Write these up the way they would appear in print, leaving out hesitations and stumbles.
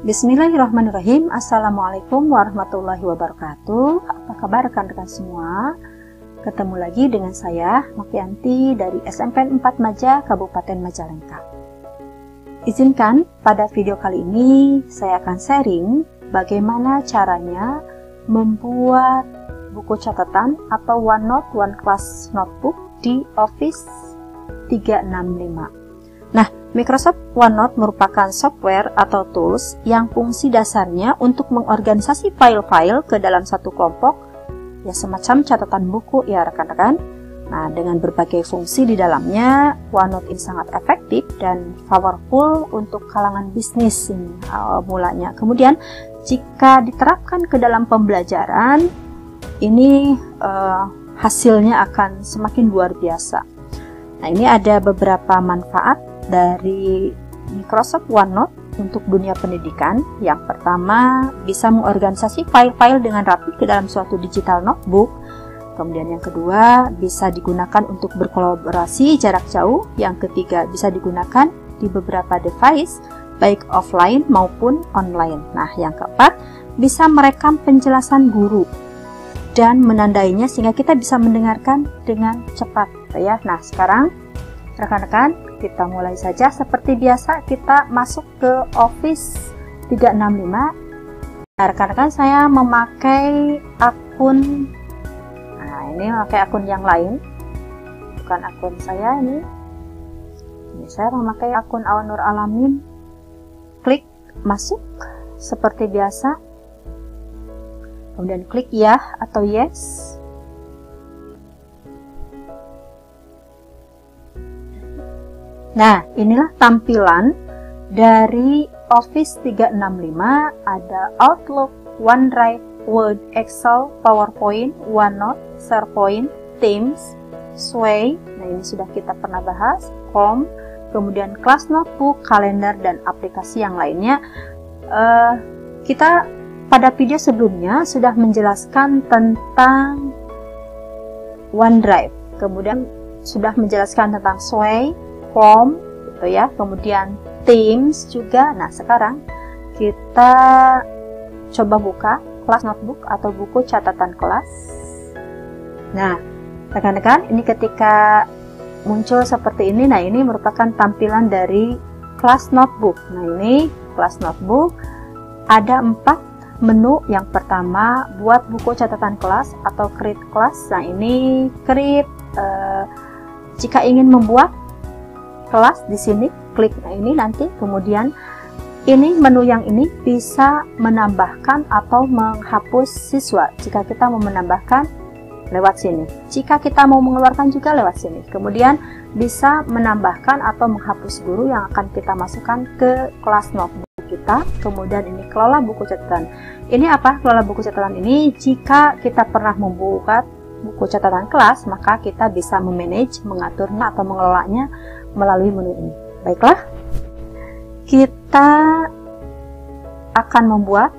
Bismillahirrahmanirrahim. Assalamualaikum warahmatullahi wabarakatuh. Apa kabar rekan-rekan semua? Ketemu lagi dengan saya, Novianti dari SMPN 4 Maja, Kabupaten Majalengka. Izinkan pada video kali ini saya akan sharing bagaimana caranya membuat buku catatan atau OneNote, One Class Notebook di Office 365. Nah, Microsoft OneNote merupakan software atau tools yang fungsi dasarnya untuk mengorganisasi file-file ke dalam satu kelompok, ya semacam catatan buku ya rekan-rekan. Nah, dengan berbagai fungsi di dalamnya, OneNote ini sangat efektif dan powerful untuk kalangan bisnis ini mulanya. Kemudian, jika diterapkan ke dalam pembelajaran, ini hasilnya akan semakin luar biasa. Nah, ini ada beberapa manfaat dari Microsoft OneNote untuk dunia pendidikan. Yang pertama, bisa mengorganisasi file-file dengan rapi ke dalam suatu digital notebook. Kemudian yang kedua, bisa digunakan untuk berkolaborasi jarak jauh. Yang ketiga, bisa digunakan di beberapa device, baik offline maupun online. Nah, yang keempat, bisa merekam penjelasan guru dan menandainya sehingga kita bisa mendengarkan dengan cepat ya. Nah, sekarang rekan-rekan, kita mulai saja. Seperti biasa, kita masuk ke Office 365. Nah, rekan-rekan, saya memakai akun, ini memakai akun yang lain, bukan akun saya ini. Saya memakai akun Awan Nur Alamin. Klik masuk seperti biasa, kemudian klik ya atau yes. Nah, inilah tampilan dari Office 365. Ada Outlook, OneDrive, Word, Excel, PowerPoint, OneNote, SharePoint, Teams, Sway. Nah, ini sudah kita pernah bahas. Home, kemudian Class Notebook, kalender, dan aplikasi yang lainnya. Kita pada video sebelumnya sudah menjelaskan tentang OneDrive. Kemudian sudah menjelaskan tentang Sway, Form, gitu ya, kemudian Teams juga. Nah, sekarang kita coba buka Class Notebook atau buku catatan kelas. Nah, rekan-rekan, ini ketika muncul seperti ini, nah ini merupakan tampilan dari Class Notebook. Nah, ini Class Notebook ada 4 menu. Yang pertama, buat buku catatan kelas atau create class. Nah, ini create, jika ingin membuat kelas di sini, klik ini nanti. Kemudian ini menu yang ini bisa menambahkan atau menghapus siswa. Jika kita mau menambahkan, lewat sini. Jika kita mau mengeluarkan juga lewat sini. Kemudian bisa menambahkan atau menghapus guru yang akan kita masukkan ke kelas notebook kita. Kemudian ini kelola buku catatan. Ini apa? Kelola buku catatan ini jika kita pernah membuat buku catatan kelas, maka kita bisa memanage, mengaturnya atau mengelolanya melalui menu ini. Baiklah, kita akan membuat,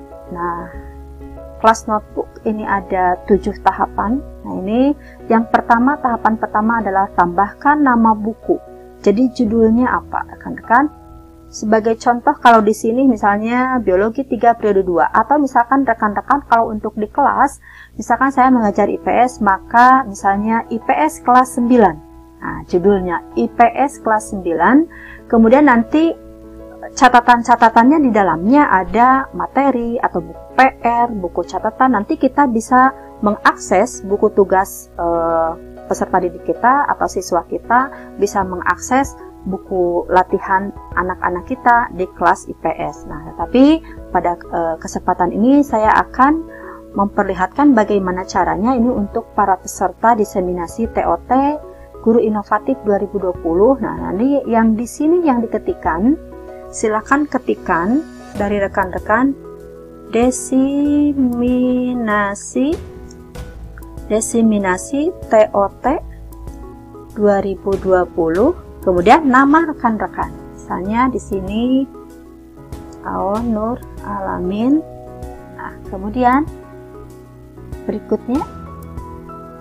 Class Notebook ini ada 7 tahapan. Nah, ini yang pertama, tahapan pertama adalah tambahkan nama buku. Jadi judulnya apa, rekan-rekan? Sebagai contoh, kalau di sini misalnya Biologi 3 periode 2, atau misalkan rekan-rekan kalau untuk di kelas, misalkan saya mengajar IPS, maka misalnya IPS kelas 9. Nah, judulnya IPS kelas 9. Kemudian nanti catatan-catatannya di dalamnya ada materi atau buku PR, buku catatan. Nanti kita bisa mengakses buku tugas peserta didik kita atau siswa kita, bisa mengakses buku latihan anak-anak kita di kelas IPS. Nah, tapi pada kesempatan ini saya akan memperlihatkan bagaimana caranya ini untuk para peserta diseminasi TOT Guru Inovatif 2020. Nah, nanti yang di sini yang diketikkan, silakan ketikkan dari rekan-rekan desiminasi TOT 2020. Kemudian nama rekan-rekan. Misalnya di sini Awan Nur Alamin. Nah, kemudian berikutnya.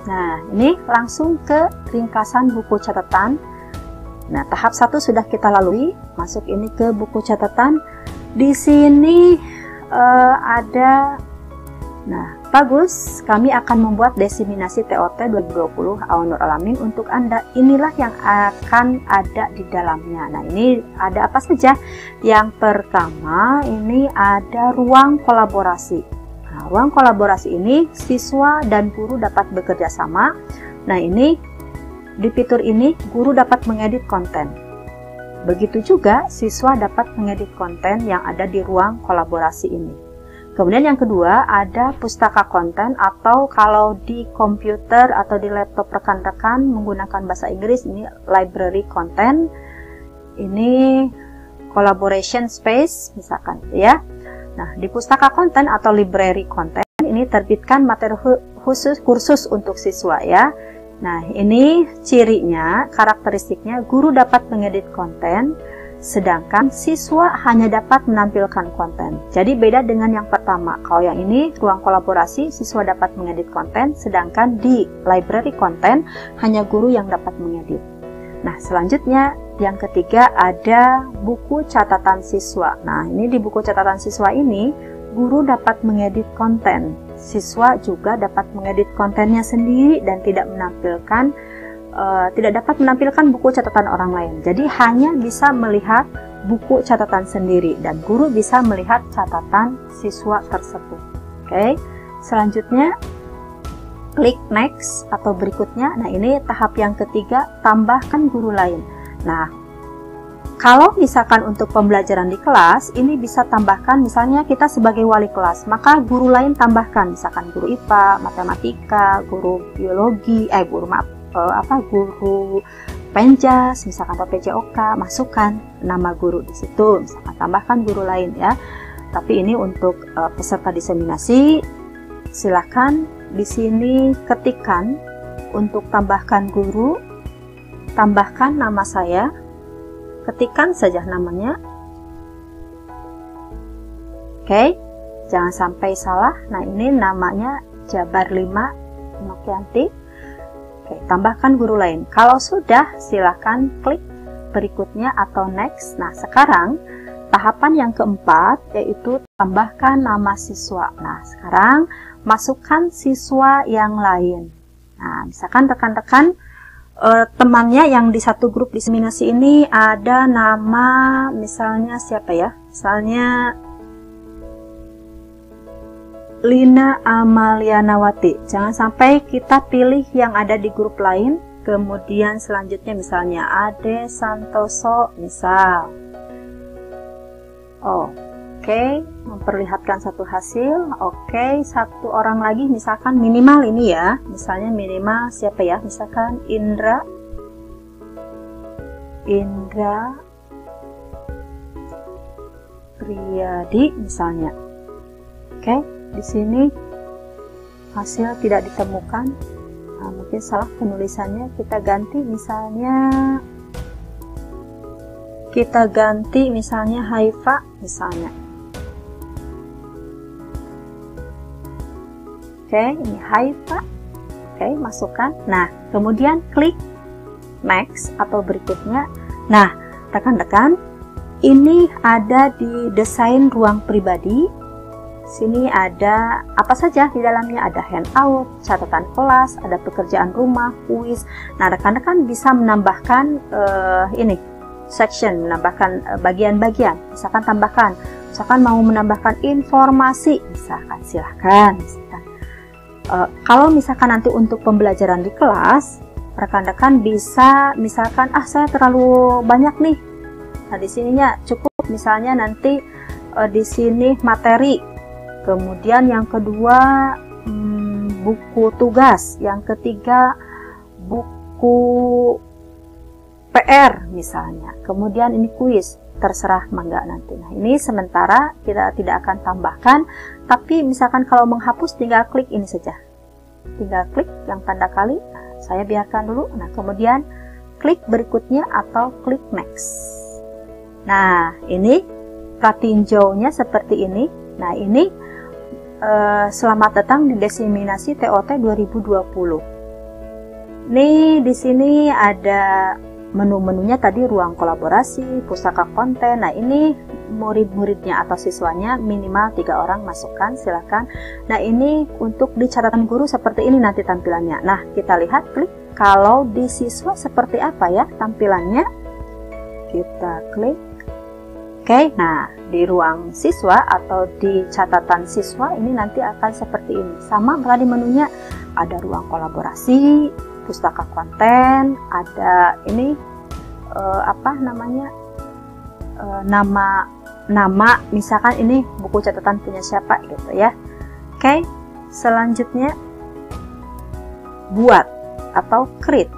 Nah, ini langsung ke ringkasan buku catatan. Nah, tahap 1 sudah kita lalui, masuk ini ke buku catatan. Di sini ada, nah bagus, kami akan membuat desiminasi TOT 2020 Awan Nur Alamin untuk Anda. Inilah yang akan ada di dalamnya. Nah, ini ada apa saja? Yang pertama, ini ada ruang kolaborasi. Nah, ruang kolaborasi ini siswa dan guru dapat bekerja sama. Nah, ini di fitur ini guru dapat mengedit konten. Begitu juga siswa dapat mengedit konten yang ada di ruang kolaborasi ini. Kemudian yang kedua ada pustaka konten, atau kalau di komputer atau di laptop rekan-rekan menggunakan bahasa Inggris ini library content. Ini collaboration space misalkan ya. Nah, di pustaka konten atau library content ini terbitkan materi khusus kursus untuk siswa ya. Nah, ini cirinya, karakteristiknya guru dapat mengedit konten, sedangkan siswa hanya dapat menampilkan konten. Jadi beda dengan yang pertama. Kalau yang ini ruang kolaborasi, siswa dapat mengedit konten, sedangkan di library content hanya guru yang dapat mengedit. Nah, selanjutnya yang ketiga ada buku catatan siswa. Nah, ini di buku catatan siswa ini guru dapat mengedit konten. Siswa juga dapat mengedit kontennya sendiri dan tidak dapat menampilkan buku catatan orang lain. Jadi hanya bisa melihat buku catatan sendiri dan guru bisa melihat catatan siswa tersebut. Oke. Selanjutnya klik next atau berikutnya. Nah, ini tahap yang ketiga, tambahkan guru lain. Nah, kalau misalkan untuk pembelajaran di kelas, ini bisa tambahkan, misalnya kita sebagai wali kelas, maka guru lain tambahkan, misalkan guru IPA, matematika, guru biologi, guru penjas, misalkan atau PJOK, masukkan nama guru di situ, misalkan tambahkan guru lain ya. Tapi ini untuk peserta diseminasi, silakan di sini ketikkan untuk tambahkan guru, tambahkan nama saya. Ketikkan saja namanya. Oke, jangan sampai salah. Nah, ini namanya Jabar 5 Nokianti. Oke, tambahkan guru lain. Kalau sudah, silakan klik berikutnya atau next. Nah, sekarang tahapan yang keempat yaitu tambahkan nama siswa. Nah, sekarang masukkan siswa yang lain. Nah, misalkan rekan-rekan temannya yang di satu grup diseminasi ini ada nama, misalnya siapa ya? Misalnya Lina Amalianawati. Jangan sampai kita pilih yang ada di grup lain. Kemudian selanjutnya misalnya Ade Santoso misal. Oke, memperlihatkan satu hasil. Oke, satu orang lagi misalkan minimal ini ya. Misalnya minimal siapa ya? Misalkan Indra Priyadi misalnya. Oke, di sini hasil tidak ditemukan. Nah, mungkin salah penulisannya, kita ganti misalnya Haifa misalnya. Oke, ini Haifa. Oke, masukkan. Nah, kemudian klik next atau berikutnya. Nah, rekan-rekan, ini ada di desain ruang pribadi. Sini ada apa saja di dalamnya, ada handout, catatan kelas, ada pekerjaan rumah, kuis. Nah, rekan-rekan bisa menambahkan section, menambahkan bagian-bagian. Misalkan tambahkan, misalkan mau menambahkan informasi, misalkan silahkan. Kalau misalkan nanti untuk pembelajaran di kelas, rekan-rekan bisa misalkan saya terlalu banyak nih. Nah, di sininya cukup misalnya nanti di sini materi. Kemudian yang kedua buku tugas, yang ketiga buku PR misalnya. Kemudian ini kuis, terserah mangga nanti. Nah, ini sementara kita tidak akan tambahkan, tapi misalkan kalau menghapus tinggal klik ini saja. Tinggal klik yang tanda kali. Nah, saya biarkan dulu. Nah, kemudian klik berikutnya atau klik next. Nah, ini pratinjaunya seperti ini. Nah, ini selamat datang di Desiminasi TOT 2020. Nih di sini ada menu-menunya tadi ruang kolaborasi, pustaka konten. Nah, ini murid-muridnya atau siswanya minimal 3 orang masukkan, silakan. Nah, ini untuk di catatan guru seperti ini nanti tampilannya. Nah, kita lihat, klik. Kalau di siswa seperti apa ya tampilannya? Kita klik. Oke, nah di ruang siswa atau di catatan siswa ini nanti akan seperti ini. Sama tadi menunya, ada ruang kolaborasi, pustaka konten, ada ini nama misalkan ini buku catatan punya siapa gitu ya. Oke, selanjutnya buat atau create.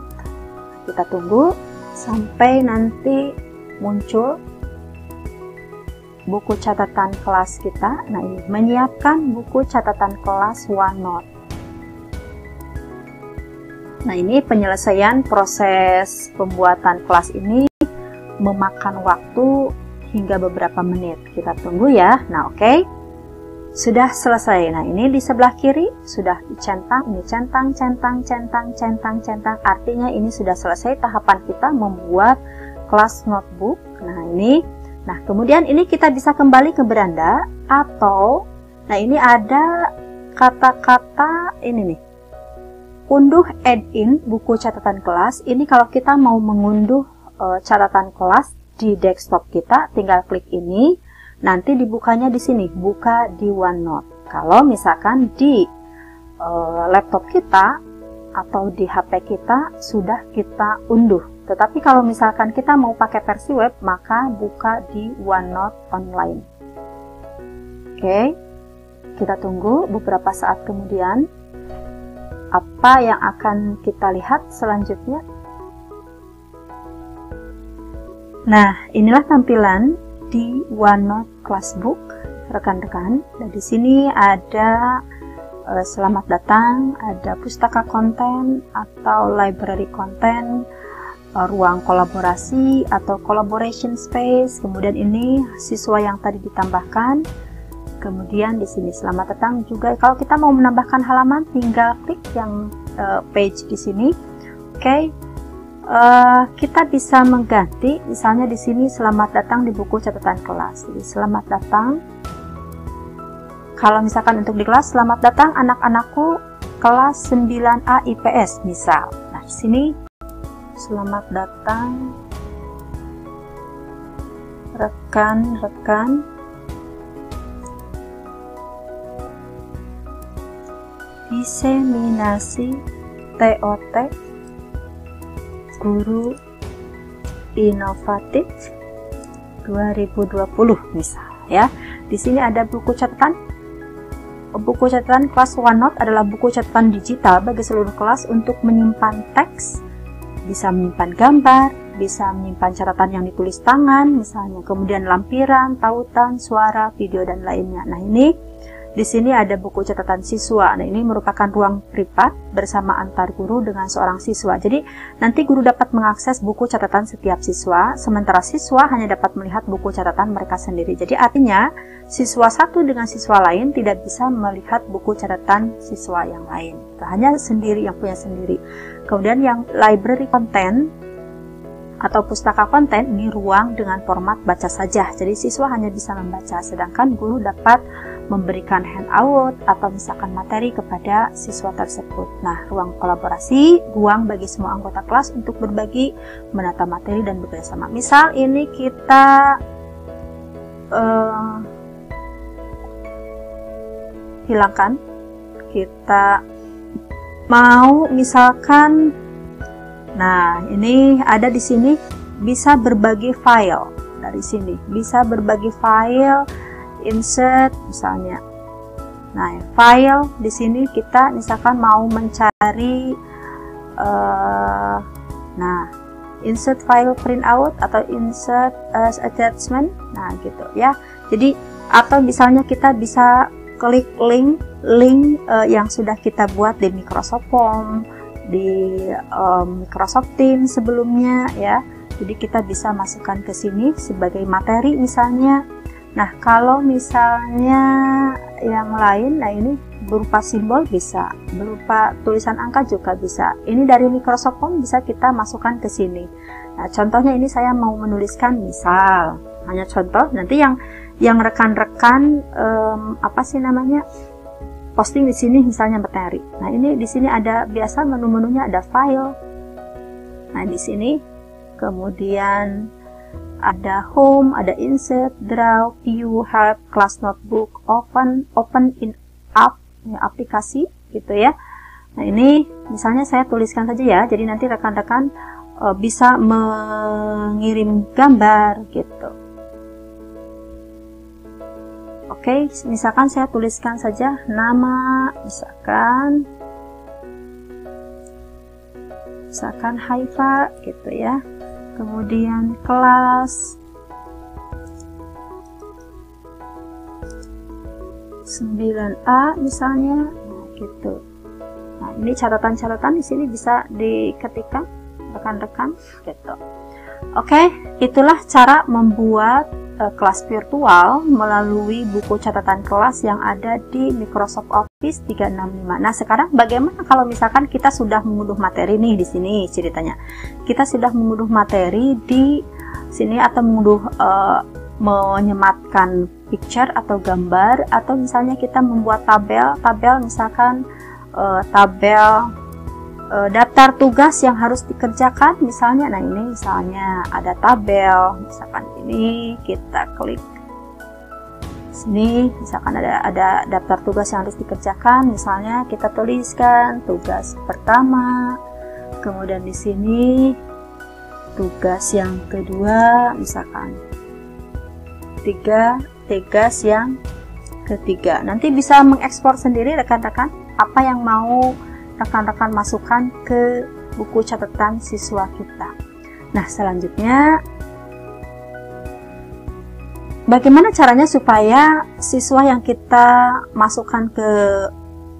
Kita tunggu sampai nanti muncul buku catatan kelas kita. Nah, ini menyiapkan buku catatan kelas OneNote. Nah, ini penyelesaian proses pembuatan kelas ini memakan waktu hingga beberapa menit. Kita tunggu ya. Nah, oke. Sudah selesai. Nah, ini di sebelah kiri sudah dicentang, ini centang. Artinya ini sudah selesai tahapan kita membuat kelas notebook. Nah, kemudian ini kita bisa kembali ke beranda atau nah ini ada kata-kata ini nih. Unduh add-in buku catatan kelas. Ini kalau kita mau mengunduh catatan kelas di desktop kita, tinggal klik ini. Nanti dibukanya di sini, buka di OneNote. Kalau misalkan di laptop kita atau di HP kita sudah kita unduh. Tetapi kalau misalkan kita mau pakai versi web, maka buka di OneNote online. Oke, kita tunggu beberapa saat kemudian. Apa yang akan kita lihat selanjutnya? Nah, inilah tampilan di OneNote Classbook, rekan-rekan. Dan di sini ada selamat datang, ada pustaka konten atau library konten, ruang kolaborasi atau collaboration space. Kemudian ini siswa yang tadi ditambahkan. Kemudian di sini selamat datang juga. Kalau kita mau menambahkan halaman, tinggal klik yang page di sini. Oke. Kita bisa mengganti, misalnya di sini selamat datang di buku catatan kelas. Jadi selamat datang. Kalau misalkan untuk di kelas, selamat datang anak-anakku kelas 9A IPS misal. Nah, di sini selamat datang rekan-rekan diseminasi TOT Guru Inovatif 2020 misal ya. Di sini ada buku catatan. Buku catatan kelas OneNote adalah buku catatan digital bagi seluruh kelas untuk menyimpan teks, bisa menyimpan gambar, bisa menyimpan catatan yang ditulis tangan misalnya, kemudian lampiran, tautan, suara, video dan lainnya. Nah, ini di sini ada buku catatan siswa. Nah, ini merupakan ruang privat bersama antar guru dengan seorang siswa. Jadi, nanti guru dapat mengakses buku catatan setiap siswa, sementara siswa hanya dapat melihat buku catatan mereka sendiri. Jadi, artinya, siswa satu dengan siswa lain tidak bisa melihat buku catatan siswa yang lain. Hanya sendiri yang punya sendiri. Kemudian yang library content atau pustaka konten, ini ruang dengan format baca saja. Jadi, siswa hanya bisa membaca, sedangkan guru dapat memberikan handout atau misalkan materi kepada siswa tersebut. Nah, ruang kolaborasi, ruang bagi semua anggota kelas untuk berbagi, menata materi dan bekerja sama. Misal ini kita hilangkan, kita mau misalkan, nah ini ada di sini bisa berbagi file dari sini, bisa berbagi file. Insert misalnya. Nah, file di sini kita misalkan mau mencari insert file printout atau insert as attachment. Nah, gitu ya. Jadi atau misalnya kita bisa klik link yang sudah kita buat di Microsoft Form, di Microsoft Teams sebelumnya ya. Jadi kita bisa masukkan ke sini sebagai materi misalnya. Nah, kalau misalnya yang lain. Nah, ini berupa simbol bisa, berupa tulisan angka juga bisa. Ini dari Microsoft Form bisa kita masukkan ke sini. Nah, contohnya ini saya mau menuliskan misal, hanya contoh. Nanti yang rekan-rekan apa sih namanya, posting di sini misalnya materi. Nah, ini di sini ada biasa menu-menunya, ada file. Nah, di sini kemudian ada home, ada insert, draw, view, help, class notebook, open in app, ya, aplikasi gitu ya. Nah, ini misalnya saya tuliskan saja ya. Jadi nanti rekan-rekan bisa mengirim gambar gitu. Oke, misalkan saya tuliskan saja nama, misalkan Haifa gitu ya. Kemudian kelas 9A misalnya, nah, gitu. Nah, ini catatan-catatan di sini bisa diketikkan rekan-rekan gitu. Oke, itulah cara membuat kelas virtual melalui buku catatan kelas yang ada di Microsoft Office 365. Nah, sekarang bagaimana kalau misalkan kita sudah mengunduh materi nih di sini ceritanya. Kita sudah mengunduh materi di sini atau mengunduh menyematkan picture atau gambar, atau misalnya kita membuat tabel misalkan tabel daftar tugas yang harus dikerjakan misalnya. Nah, ini misalnya ada tabel, misalkan ini kita klik sini, misalkan ada daftar tugas yang harus dikerjakan, misalnya kita tuliskan tugas pertama, kemudian di sini tugas yang kedua, misalkan tugas yang ketiga. Nanti bisa mengekspor sendiri rekan-rekan apa yang mau rekan-rekan masukkan ke buku catatan siswa kita. Nah, selanjutnya bagaimana caranya supaya siswa yang kita masukkan ke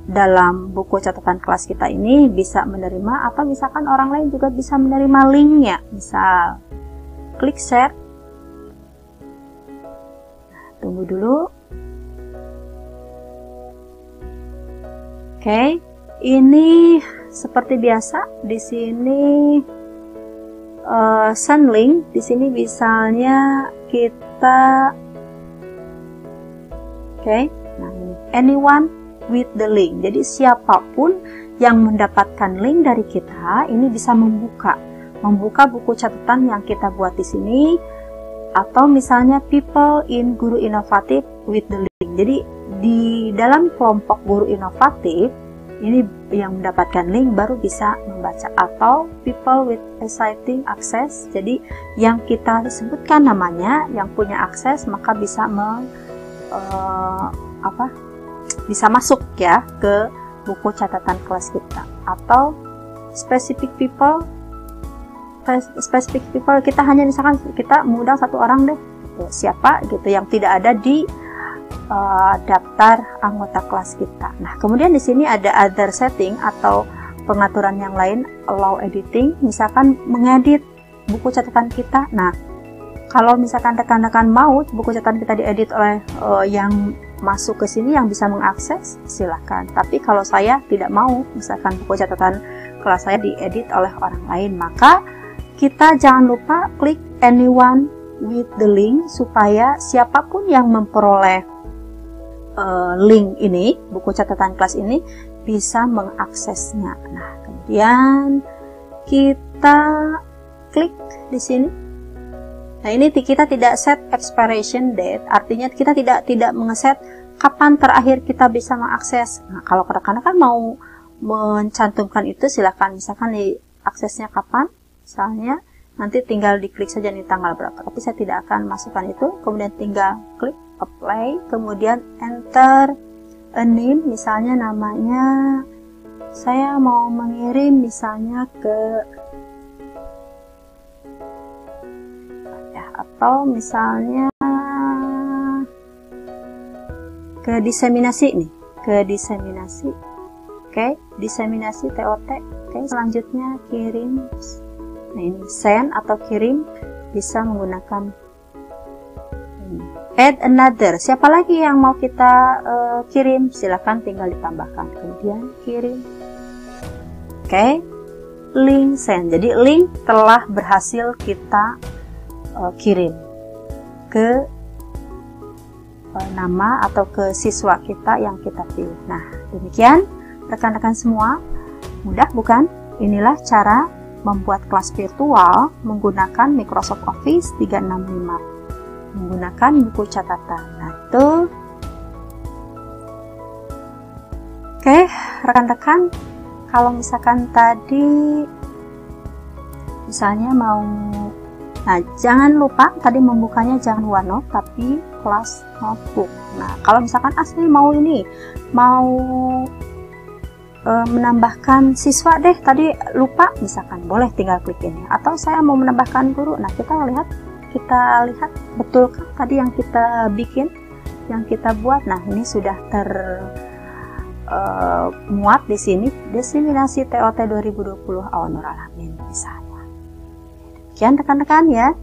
dalam buku catatan kelas kita ini bisa menerima, atau misalkan orang lain juga bisa menerima linknya. Misal, klik share. Tunggu dulu. Oke. Ini seperti biasa di sini send link. Di sini misalnya kita nah ini anyone with the link. Jadi siapapun yang mendapatkan link dari kita ini bisa membuka buku catatan yang kita buat di sini, atau misalnya people in Guru Inovatif with the link. Jadi di dalam kelompok Guru Inovatif ini yang mendapatkan link baru bisa membaca, atau people with exciting access. Jadi yang kita sebutkan namanya, yang punya akses maka bisa bisa masuk ya ke buku catatan kelas kita. Atau specific people kita hanya misalkan kita mengundang satu orang deh, siapa gitu yang tidak ada di daftar anggota kelas kita. Nah, kemudian di sini ada other setting atau pengaturan yang lain, allow editing, misalkan mengedit buku catatan kita. Nah, kalau misalkan rekan-rekan mau buku catatan kita diedit oleh yang masuk ke sini yang bisa mengakses, silahkan. Tapi kalau saya tidak mau, misalkan buku catatan kelas saya diedit oleh orang lain, maka kita jangan lupa klik anyone with the link supaya siapapun yang memperoleh link ini, buku catatan kelas ini, bisa mengaksesnya. Nah, kemudian kita klik di sini. Nah, ini kita tidak set expiration date, artinya kita tidak mengeset kapan terakhir kita bisa mengakses. Nah, kalau rekan-rekan mau mencantumkan itu, silakan. Misalkan di aksesnya kapan, misalnya nanti tinggal diklik saja nih tanggal berapa. Tapi saya tidak akan masukkan itu. Kemudian tinggal klik apply, kemudian enter a name, misalnya namanya saya mau mengirim misalnya ke ya, atau misalnya ke diseminasi nih, ke diseminasi. Oke, diseminasi TOT. Oke, selanjutnya kirim. Nah, ini send atau kirim bisa menggunakan ini. Add another. Siapa lagi yang mau kita kirim? Silahkan tinggal ditambahkan. Kemudian kirim. Oke. Link send. Jadi link telah berhasil kita kirim ke nama atau ke siswa kita yang kita pilih. Nah, demikian rekan-rekan semua. Mudah bukan? Inilah cara membuat kelas virtual menggunakan Microsoft Office 365. Menggunakan buku catatan. Nah, itu. Oke, rekan-rekan, kalau misalkan tadi misalnya mau, nah jangan lupa tadi membukanya jangan OneNote tapi Class Notebook. Nah, kalau misalkan asli mau menambahkan siswa deh, tadi lupa misalkan, boleh tinggal klik ini. Atau saya mau menambahkan guru. Nah, kita lihat betulkah tadi yang kita bikin, yang kita buat. Nah, ini sudah muat di sini, diseminasi TOT 2020 Awan Nur Alamin misalnya. Demikian rekan-rekan ya.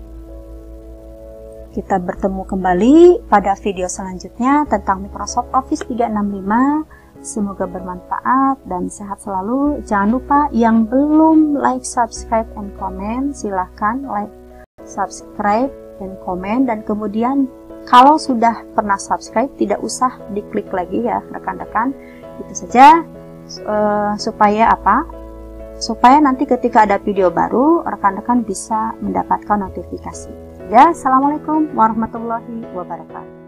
Kita bertemu kembali pada video selanjutnya tentang Microsoft Office 365. Semoga bermanfaat dan sehat selalu. Jangan lupa yang belum like, subscribe, and comment, silahkan like, subscribe, dan komen. Dan kemudian kalau sudah pernah subscribe, tidak usah diklik lagi ya rekan-rekan. Itu saja supaya apa? Supaya nanti ketika ada video baru, rekan-rekan bisa mendapatkan notifikasi. Ya, assalamualaikum warahmatullahi wabarakatuh.